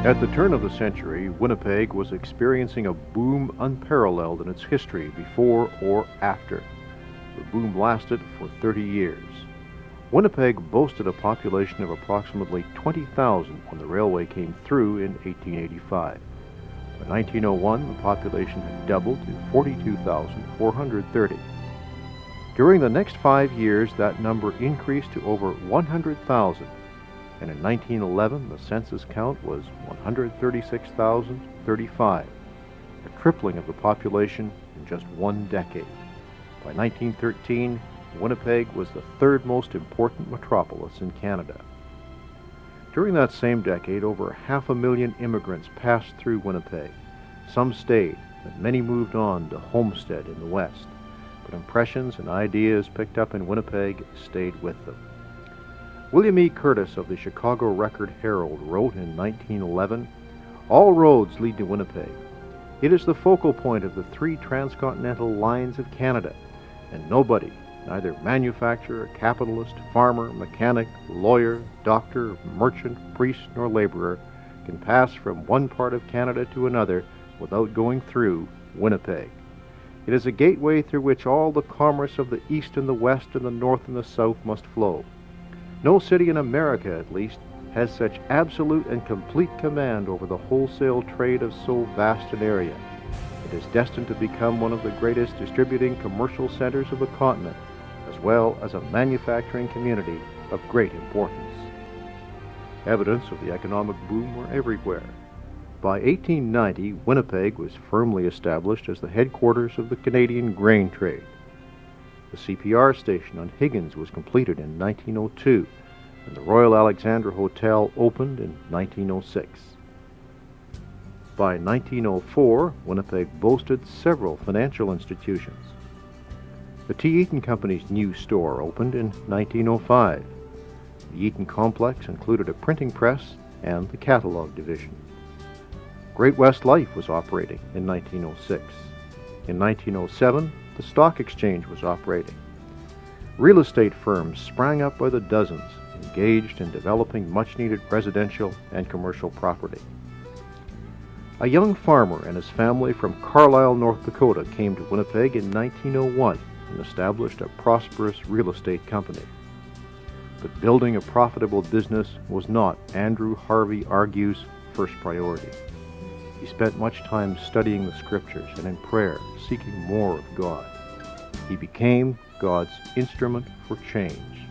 At the turn of the century, Winnipeg was experiencing a boom unparalleled in its history before or after. The boom lasted for 30 years. Winnipeg boasted a population of approximately 20,000 when the railway came through in 1885. By 1901, the population had doubled to 42,430. During the next 5 years, that number increased to over 100,000. And in 1911, the census count was 136,035, a tripling of the population in just one decade. By 1913, Winnipeg was the third most important metropolis in Canada. During that same decade, over 500,000 immigrants passed through Winnipeg. Some stayed, but many moved on to Homestead in the west. But impressions and ideas picked up in Winnipeg stayed with them. William E. Curtis of the Chicago Record-Herald wrote in 1911, "All roads lead to Winnipeg. It is the focal point of the 3 transcontinental lines of Canada, and nobody, neither manufacturer, capitalist, farmer, mechanic, lawyer, doctor, merchant, priest, nor laborer, can pass from one part of Canada to another without going through Winnipeg. It is a gateway through which all the commerce of the East and the West and the North and the South must flow. No city in America, at least, has such absolute and complete command over the wholesale trade of so vast an area. It is destined to become one of the greatest distributing commercial centers of the continent, as well as a manufacturing community of great importance." Evidence of the economic boom were everywhere. By 1890, Winnipeg was firmly established as the headquarters of the Canadian grain trade. The CPR station on Higgins was completed in 1902, and the Royal Alexander Hotel opened in 1906. By 1904, Winnipeg boasted several financial institutions. The T. Eaton Company's new store opened in 1905. The Eaton complex included a printing press and the catalog division. Great West Life was operating in 1906. In 1907, the stock exchange was operating. Real estate firms sprang up by the dozens, engaged in developing much-needed residential and commercial property. A young farmer and his family from Carlisle, North Dakota came to Winnipeg in 1901 and established a prosperous real estate company. But building a profitable business was not Andrew Harvey Argue's first priority. He spent much time studying the Scriptures and in prayer, seeking more of God. He became God's instrument for change.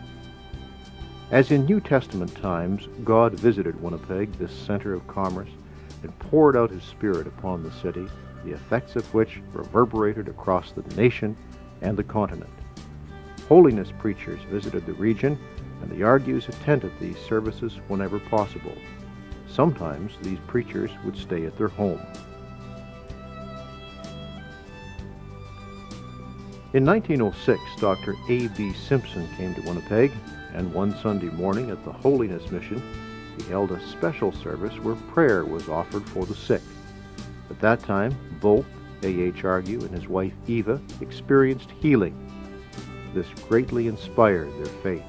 As in New Testament times, God visited Winnipeg, this center of commerce, and poured out His Spirit upon the city, the effects of which reverberated across the nation and the continent. Holiness preachers visited the region, and the Argues attended these services whenever possible. Sometimes these preachers would stay at their home. In 1906, Dr. A.B. Simpson came to Winnipeg, and one Sunday morning at the Holiness Mission, he held a special service where prayer was offered for the sick. At that time, both A.H. Argue and his wife Eva experienced healing. This greatly inspired their faith.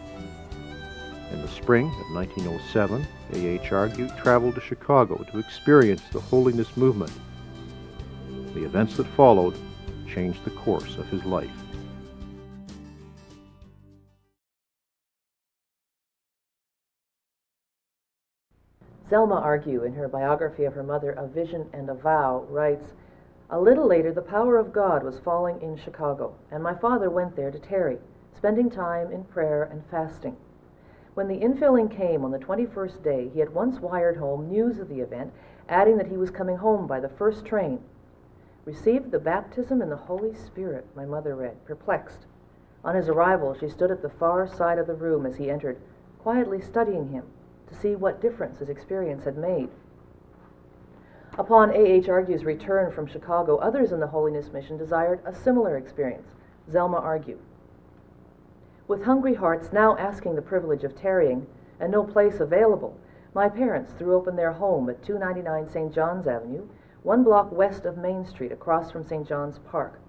In the spring of 1907, A.H. Argue traveled to Chicago to experience the holiness movement. The events that followed changed the course of his life. Zelma Argue, in her biography of her mother, A Vision and a Vow, writes, "A little later, the power of God was falling in Chicago, and my father went there to tarry, spending time in prayer and fasting. When the infilling came on the 21st day, he at once wired home news of the event, adding that he was coming home by the first train. Received the baptism in the Holy Spirit," my mother read, perplexed. On his arrival, she stood at the far side of the room as he entered, quietly studying him to see what difference his experience had made. Upon A.H. Argue's return from Chicago, others in the Holiness Mission desired a similar experience. Zelma Argue. With hungry hearts now asking the privilege of tarrying, and no place available, my parents threw open their home at 299 St. John's Avenue, 1 block west of Main Street, across from St. John's Park.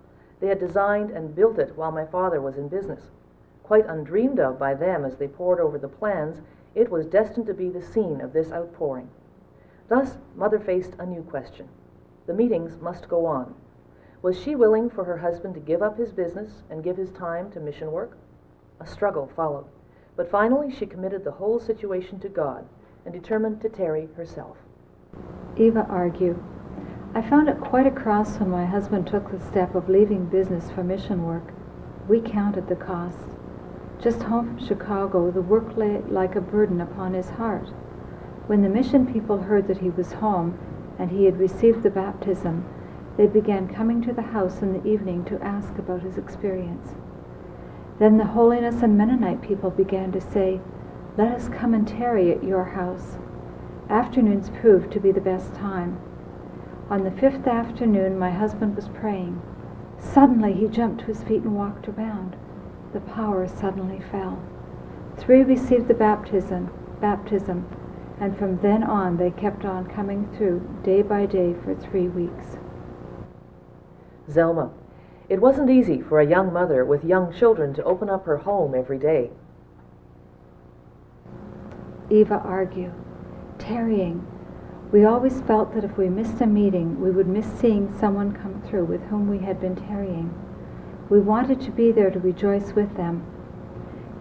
They had designed and built it while my father was in business. Quite undreamed of by them as they pored over the plans, it was destined to be the scene of this outpouring. Thus, Mother faced a new question. The meetings must go on. Was she willing for her husband to give up his business and give his time to mission work? A struggle followed, but finally she committed the whole situation to God and determined to tarry herself. Zelma Argue. I found it quite a cross when my husband took the step of leaving business for mission work. We counted the cost. Just home from Chicago, the work lay like a burden upon his heart. When the mission people heard that he was home and he had received the baptism, they began coming to the house in the evening to ask about his experience. Then the Holiness and Mennonite people began to say, "Let us come and tarry at your house." Afternoons proved to be the best time. On the 5th afternoon, my husband was praying. Suddenly he jumped to his feet and walked around. The power suddenly fell. 3 received the baptism, and from then on they kept on coming through day by day for 3 weeks. Zelma. It wasn't easy for a young mother with young children to open up her home every day. Zelma Argue. Tarrying. We always felt that if we missed a meeting, we would miss seeing someone come through with whom we had been tarrying. We wanted to be there to rejoice with them.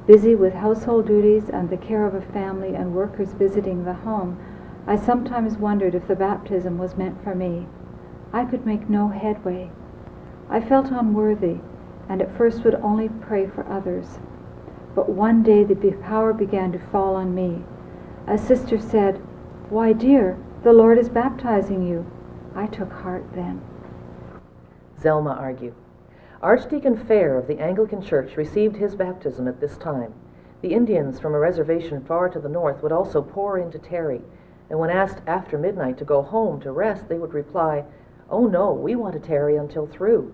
Busy with household duties and the care of a family and workers visiting the home, I sometimes wondered if the baptism was meant for me. I could make no headway. I felt unworthy, and at first would only pray for others. But one day the power began to fall on me. A sister said, "Why, dear, the Lord is baptizing you." I took heart then. Zelma Argue. Archdeacon Fair of the Anglican Church received his baptism at this time. The Indians from a reservation far to the north would also pour in to tarry, and when asked after midnight to go home to rest, they would reply, "Oh no, we want to tarry until through."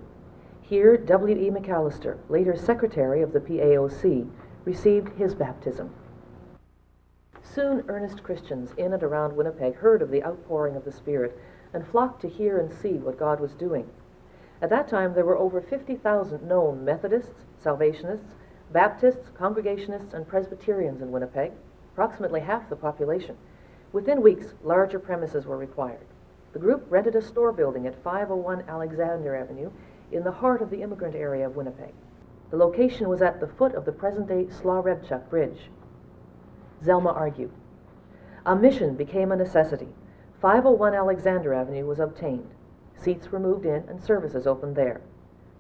Here, W.E. McAllister, later secretary of the PAOC, received his baptism. Soon earnest Christians in and around Winnipeg heard of the outpouring of the Spirit and flocked to hear and see what God was doing. At that time, there were over 50,000 known Methodists, Salvationists, Baptists, Congregationists, and Presbyterians in Winnipeg, approximately half the population. Within weeks, larger premises were required. The group rented a store building at 501 Alexander Avenue in the heart of the immigrant area of Winnipeg. The location was at the foot of the present-day Slaw-Rebchuk Bridge. Zelma Argue. A mission became a necessity. 501 Alexander Avenue was obtained. Seats were moved in and services opened there.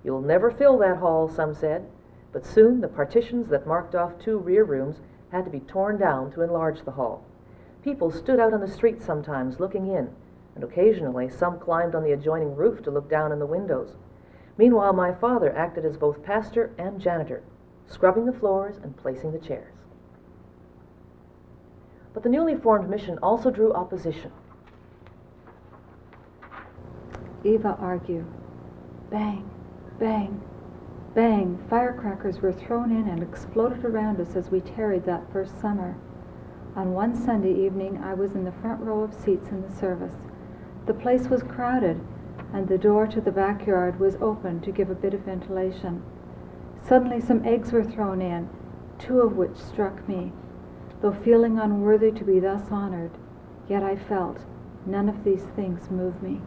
"You'll never fill that hall," some said, but soon the partitions that marked off 2 rear rooms had to be torn down to enlarge the hall. People stood out on the street sometimes looking in, and occasionally some climbed on the adjoining roof to look down in the windows. Meanwhile, my father acted as both pastor and janitor, scrubbing the floors and placing the chairs. But the newly formed mission also drew opposition. Zelma Argue. Bang, bang, bang. Firecrackers were thrown in and exploded around us as we tarried that first summer. On one Sunday evening, I was in the front row of seats in the service. The place was crowded, and the door to the backyard was open to give a bit of ventilation. Suddenly some eggs were thrown in, 2 of which struck me. Though feeling unworthy to be thus honored, yet I felt none of these things move me.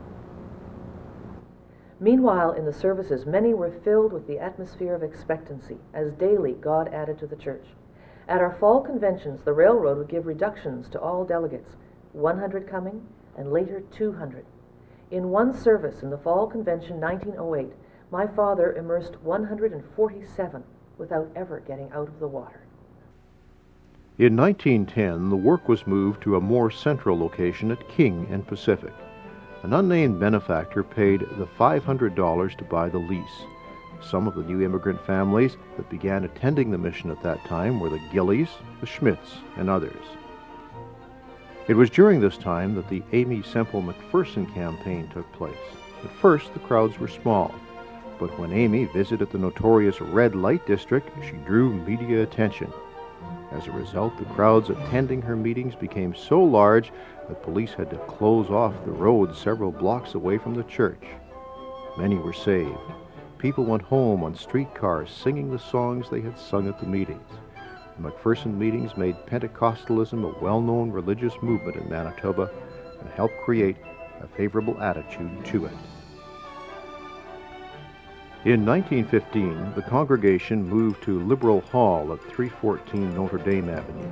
Meanwhile, in the services, many were filled with the atmosphere of expectancy, as daily God added to the church. At our fall conventions, the railroad would give reductions to all delegates, 100 coming, and later 200. In one service in the fall convention 1908, my father immersed 147 without ever getting out of the water. In 1910, the work was moved to a more central location at King and Pacific. An unnamed benefactor paid the $500 to buy the lease. Some of the new immigrant families that began attending the mission at that time were the Gillies, the Schmidts, and others. It was during this time that the Amy Semple McPherson campaign took place. At first, the crowds were small, but when Amy visited the notorious Red Light District, she drew media attention. As a result, the crowds attending her meetings became so large that police had to close off the road several blocks away from the church. Many were saved. People went home on streetcars singing the songs they had sung at the meetings. The McPherson meetings made Pentecostalism a well-known religious movement in Manitoba, and help create a favorable attitude to it. In 1915, the congregation moved to Liberal Hall at 314 Notre Dame Avenue.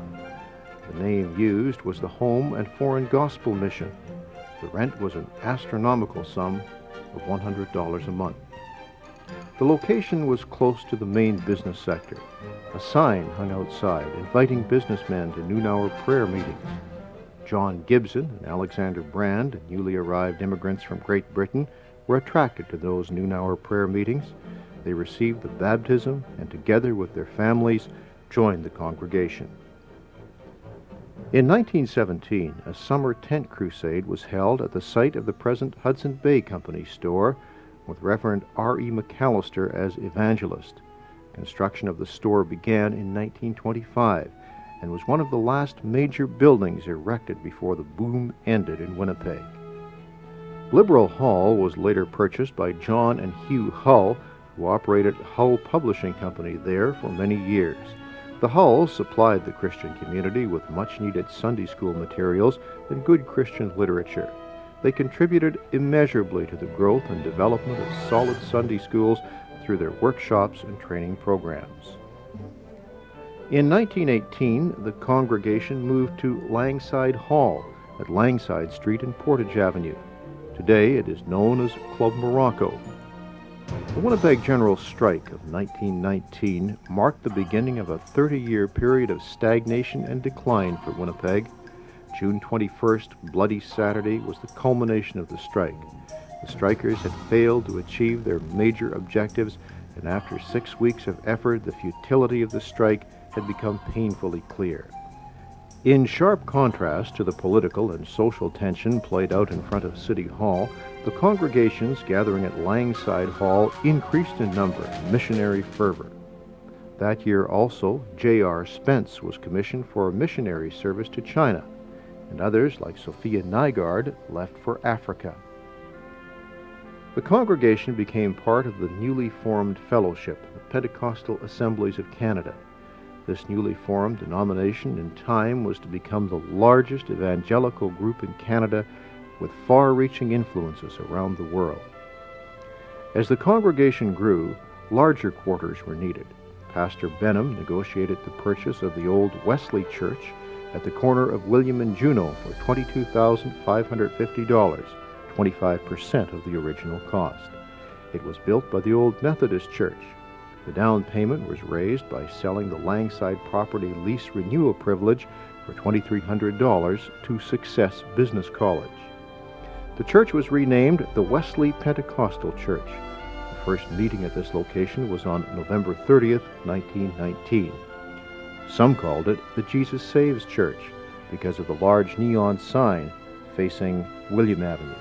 The name used was the Home and Foreign Gospel Mission. The rent was an astronomical sum of $100 a month. The location was close to the main business sector. A sign hung outside inviting businessmen to noon hour prayer meetings. John Gibson and Alexander Brand, newly arrived immigrants from Great Britain, were attracted to those noon hour prayer meetings. They received the baptism and together with their families joined the congregation. In 1917, a summer tent crusade was held at the site of the present Hudson Bay Company store with Reverend R.E. McAllister as evangelist. Construction of the store began in 1925 and was one of the last major buildings erected before the boom ended in Winnipeg. Liberal Hall was later purchased by John and Hugh Hull, who operated Hull Publishing Company there for many years. The Hulls supplied the Christian community with much-needed Sunday school materials and good Christian literature. They contributed immeasurably to the growth and development of solid Sunday schools through their workshops and training programs. In 1918, the congregation moved to Langside Hall at Langside Street and Portage Avenue. Today it is known as Club Morocco. The Winnipeg General Strike of 1919 marked the beginning of a 30-year period of stagnation and decline for Winnipeg. June 21st, Bloody Saturday, was the culmination of the strike. The strikers had failed to achieve their major objectives, and after 6 weeks of effort, the futility of the strike had become painfully clear. In sharp contrast to the political and social tension played out in front of City Hall, the congregations gathering at Langside Hall increased in number and missionary fervor. That year also, J.R. Spence was commissioned for a missionary service to China, and others, like Sophia Nygaard, left for Africa. The congregation became part of the newly formed Fellowship, the Pentecostal Assemblies of Canada. This newly formed denomination in time was to become the largest evangelical group in Canada with far-reaching influences around the world. As the congregation grew, larger quarters were needed. Pastor Benham negotiated the purchase of the Old Wesley Church at the corner of William and Juno for $22,550, 25% of the original cost. It was built by the Old Methodist Church. The down payment was raised by selling the Langside property lease renewal privilege for $2,300 to Success Business College. The church was renamed the Wesley Pentecostal Church. The first meeting at this location was on November 30th, 1919. Some called it the Jesus Saves Church because of the large neon sign facing William Avenue.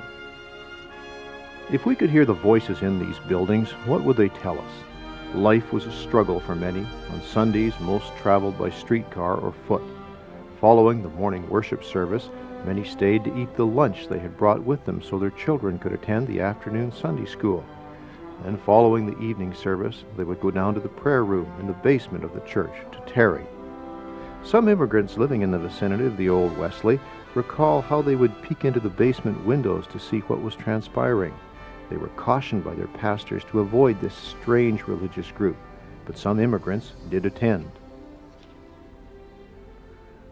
If we could hear the voices in these buildings, what would they tell us? Life was a struggle for many. On Sundays, most traveled by streetcar or foot. Following the morning worship service, many stayed to eat the lunch they had brought with them so their children could attend the afternoon Sunday school. And following the evening service, they would go down to the prayer room in the basement of the church to tarry. Some immigrants living in the vicinity of the Old Wesley recall how they would peek into the basement windows to see what was transpiring. They were cautioned by their pastors to avoid this strange religious group, but some immigrants did attend.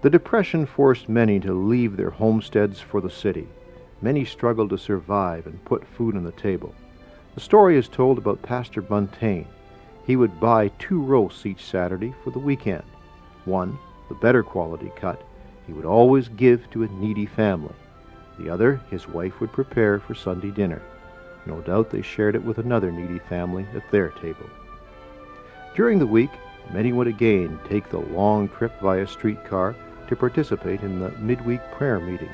The Depression forced many to leave their homesteads for the city. Many struggled to survive and put food on the table. The story is told about Pastor Buntain. He would buy 2 roasts each Saturday for the weekend. One, the better quality cut, he would always give to a needy family. The other, his wife would prepare for Sunday dinner. No doubt they shared it with another needy family at their table. During the week, many would again take the long trip via streetcar to participate in the midweek prayer meetings.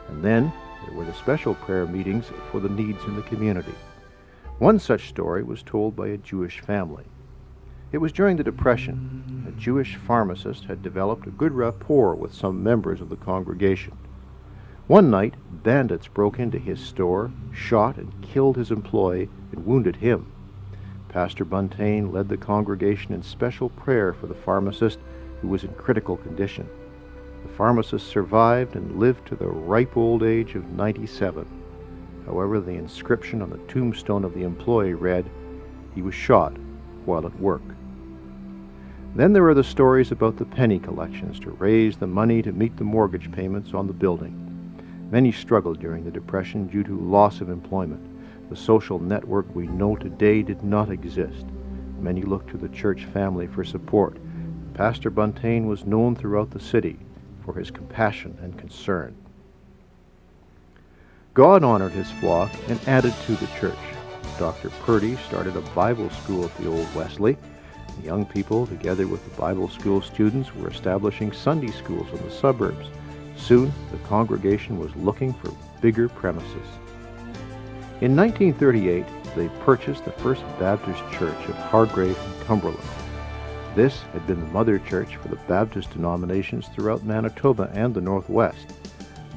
And then there were the special prayer meetings for the needs in the community. One such story was told by a Jewish family. It was during the Depression. A Jewish pharmacist had developed a good rapport with some members of the congregation. One night, bandits broke into his store, shot and killed his employee, and wounded him. Pastor Buntain led the congregation in special prayer for the pharmacist, who was in critical condition. The pharmacist survived and lived to the ripe old age of 97. However, the inscription on the tombstone of the employee read, "He was shot while at work." Then there are the stories about the penny collections to raise the money to meet the mortgage payments on the building. Many struggled during the Depression due to loss of employment. The social network we know today did not exist. Many looked to the church family for support. Pastor Buntain was known throughout the city for his compassion and concern. God honored his flock and added to the church. Dr. Purdy started a Bible school at the Old Wesley. The young people, together with the Bible school students, were establishing Sunday schools in the suburbs. Soon, the congregation was looking for bigger premises. In 1938, they purchased the First Baptist Church of Hargrave in Cumberland. This had been the mother church for the Baptist denominations throughout Manitoba and the Northwest.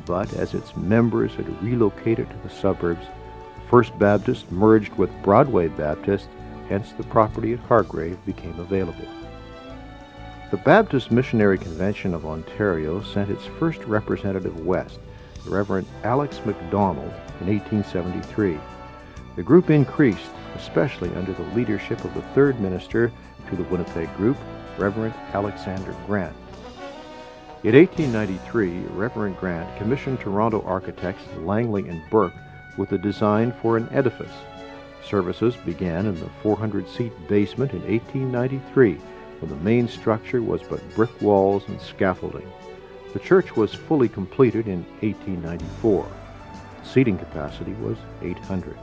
But as its members had relocated to the suburbs, First Baptist merged with Broadway Baptist, hence the property at Hargrave became available. The Baptist Missionary Convention of Ontario sent its first representative west, the Reverend Alex MacDonald, in 1873. The group increased, especially under the leadership of the third minister to the Winnipeg group, Reverend Alexander Grant. In 1893, Reverend Grant commissioned Toronto architects Langley and Burke with a design for an edifice. Services began in the 400-seat basement in 1893, when the main structure was but brick walls and scaffolding. The church was fully completed in 1894. The seating capacity was 800.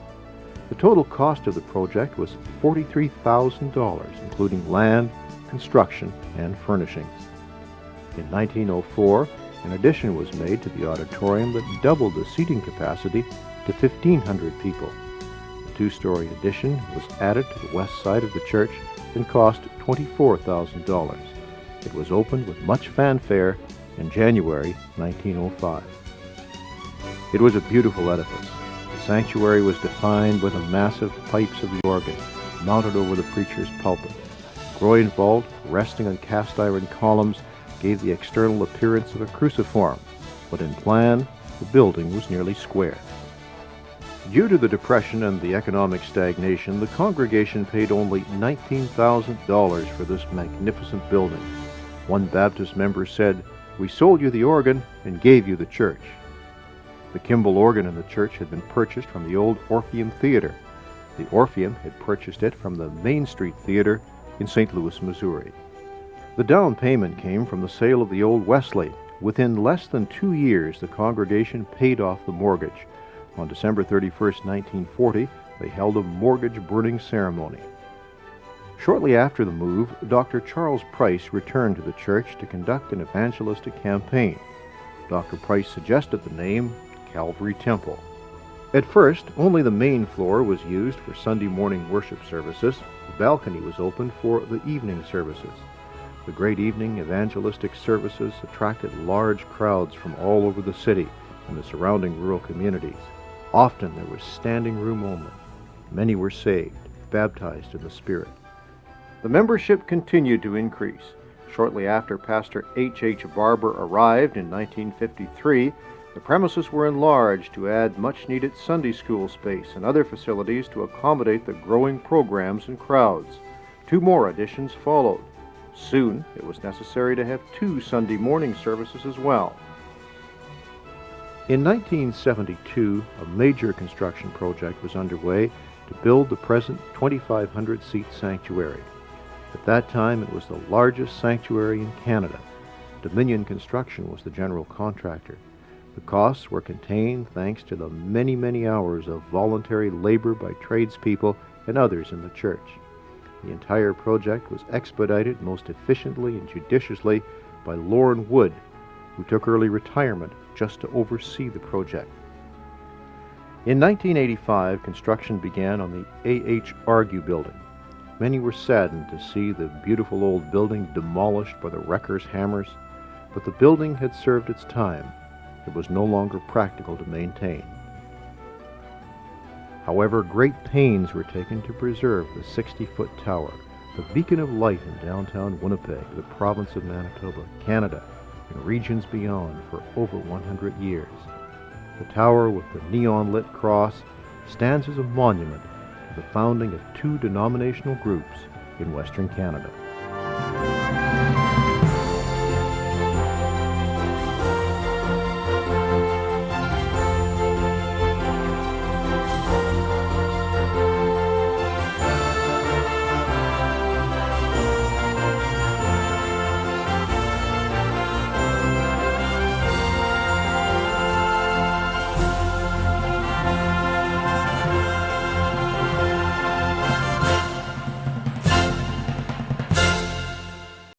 The total cost of the project was $43,000, including land, construction, and furnishings. In 1904, an addition was made to the auditorium that doubled the seating capacity to 1,500 people. A two-story addition was added to the west side of the church and cost $24,000. It was opened with much fanfare in January 1905. It was a beautiful edifice. The sanctuary was defined by the massive pipes of the organ, mounted over the preacher's pulpit. The groin vault, resting on cast-iron columns, gave the external appearance of a cruciform, but in plan, the building was nearly square. Due to the Depression and the economic stagnation, the congregation paid only $19,000 for this magnificent building. One Baptist member said, "We sold you the organ and gave you the church." The Kimball organ in the church had been purchased from the old Orpheum Theater. The Orpheum had purchased it from the Main Street Theater in St. Louis, Missouri. The down payment came from the sale of the Old Wesley. Within less than 2 years, the congregation paid off the mortgage. On December 31, 1940, they held a mortgage burning ceremony. Shortly after the move, Dr. Charles Price returned to the church to conduct an evangelistic campaign. Dr. Price suggested the name Calvary Temple. At first, only the main floor was used for Sunday morning worship services. The balcony was opened for the evening services. The great evening evangelistic services attracted large crowds from all over the city and the surrounding rural communities. Often there was standing room only. Many were saved, baptized in the Spirit. The membership continued to increase. Shortly after Pastor H. Barber arrived in 1953, the premises were enlarged to add much-needed Sunday school space and other facilities to accommodate the growing programs and crowds. 2 more additions followed. Soon, it was necessary to have 2 Sunday morning services as well. In 1972, a major construction project was underway to build the present 2,500-seat sanctuary. At that time, it was the largest sanctuary in Canada. Dominion Construction was the general contractor. The costs were contained thanks to the many, many hours of voluntary labor by tradespeople and others in the church. The entire project was expedited most efficiently and judiciously by Lauren Wood, who took early retirement just to oversee the project. In 1985, construction began on the A.H. Argue building. Many were saddened to see the beautiful old building demolished by the wreckers' hammers, but the building had served its time. It was no longer practical to maintain. However, great pains were taken to preserve the 60-foot tower, the beacon of light in downtown Winnipeg, the province of Manitoba, Canada. and regions beyond for over 100 years. The tower with the neon-lit cross stands as a monument to the founding of two denominational groups in Western Canada.